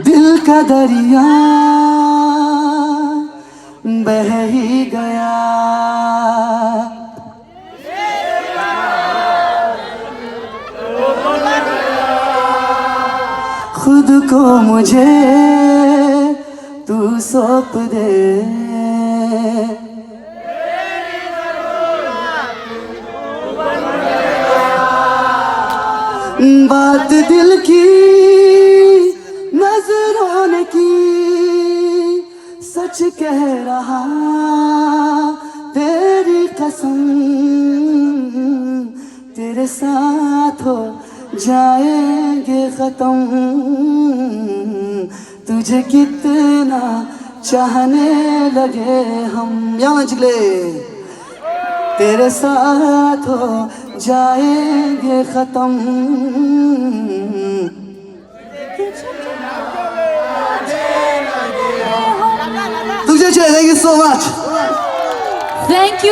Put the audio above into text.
दिल का दरिया बह ही गया। खुद को मुझे तू सौंप दे। बात दिल की नजरों ने की, सच कह रहा तेरी कसम। तेरे साथ हो जाएंगे खत्म, तुझे कितना चाहने लगे हम। यहाँ चिकले तेरे साथ हो जाएंगे खत्म। तुझे चाहिए। Thank you so much. Thank you.